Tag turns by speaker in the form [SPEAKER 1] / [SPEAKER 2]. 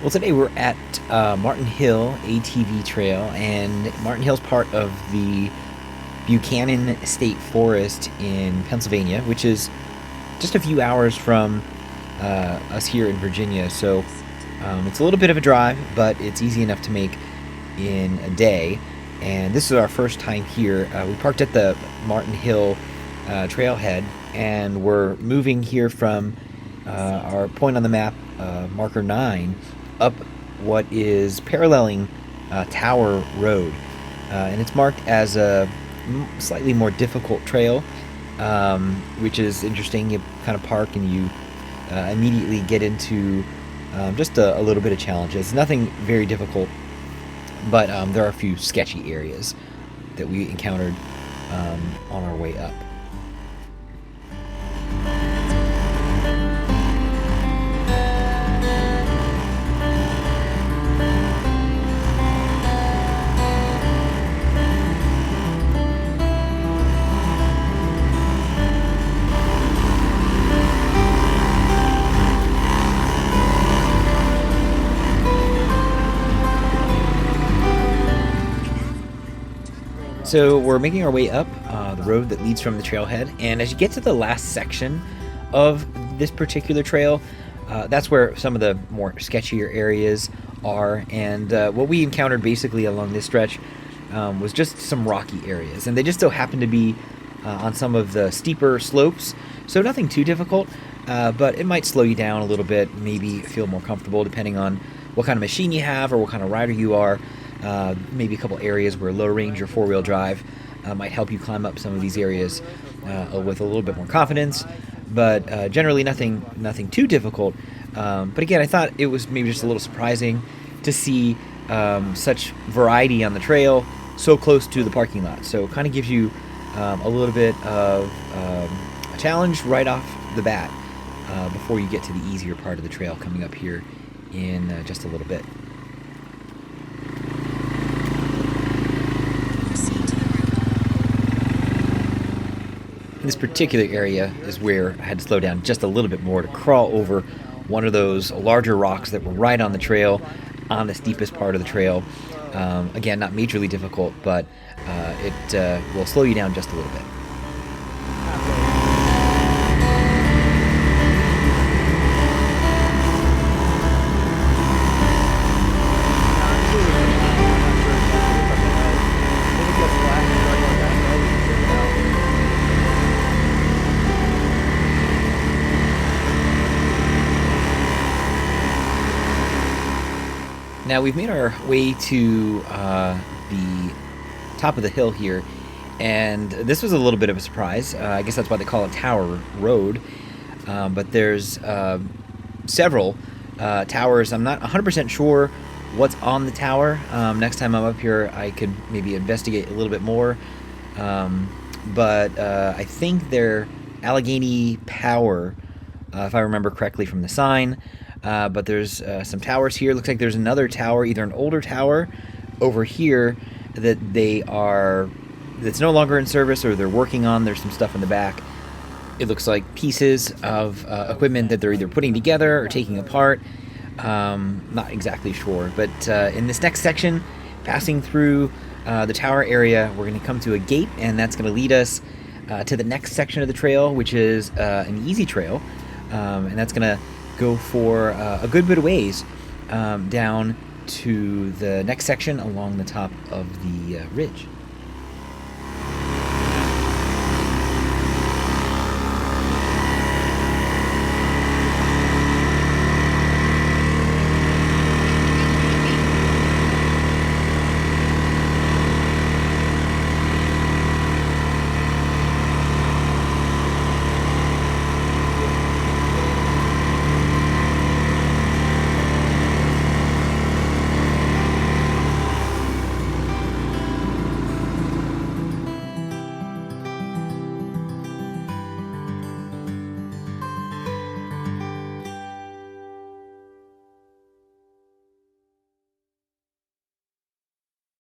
[SPEAKER 1] Well, today we're at Martin Hill ATV Trail, and Martin Hill's part of the Buchanan State Forest in Pennsylvania, which is just a few hours from us here in Virginia. So it's a little bit of a drive, but it's easy enough to make in a day. And this is our first time here. We parked at the Martin Hill Trailhead, and we're moving here from our point on the map, marker 9, up what is paralleling Tower Road. And it's marked as a slightly more difficult trail, which is interesting. You kind of park and you immediately get into just a little bit of challenges. Nothing very difficult, but there are a few sketchy areas that we encountered on our way up. So we're making our way up the road that leads from the trailhead, and as you get to the last section of this particular trail, that's where some of the more sketchier areas are. And what we encountered basically along this stretch was just some rocky areas, and they just so happen to be on some of the steeper slopes, so nothing too difficult, but it might slow you down a little bit, maybe feel more comfortable depending on what kind of machine you have or what kind of rider you are. Maybe a couple areas where low range or four-wheel drive might help you climb up some of these areas with a little bit more confidence, but generally nothing too difficult. But again, I thought it was maybe just a little surprising to see such variety on the trail so close to the parking lot. So it kind of gives you a little bit of a challenge right off the bat before you get to the easier part of the trail coming up here in just a little bit. This particular area is where I had to slow down just a little bit more to crawl over one of those larger rocks that were right on the trail, on the steepest part of the trail. Again, not majorly difficult, but it will slow you down just a little bit. Now we've made our way to the top of the hill here, and this was a little bit of a surprise. I guess that's why they call it Tower Road, but there's several towers. I'm not 100% sure what's on the tower. Next time I'm up here, I could maybe investigate a little bit more, but I think they're Allegheny Power, if I remember correctly from the sign. But there's some towers here. Looks like there's another tower, either an older tower over here that's no longer in service or they're working on. There's some stuff in the back. It looks like pieces of equipment that they're either putting together or taking apart. Not exactly sure. But in this next section, passing through the tower area, we're going to come to a gate, and that's going to lead us to the next section of the trail, which is an easy trail. And that's going to go for a good bit of ways down to the next section along the top of the ridge.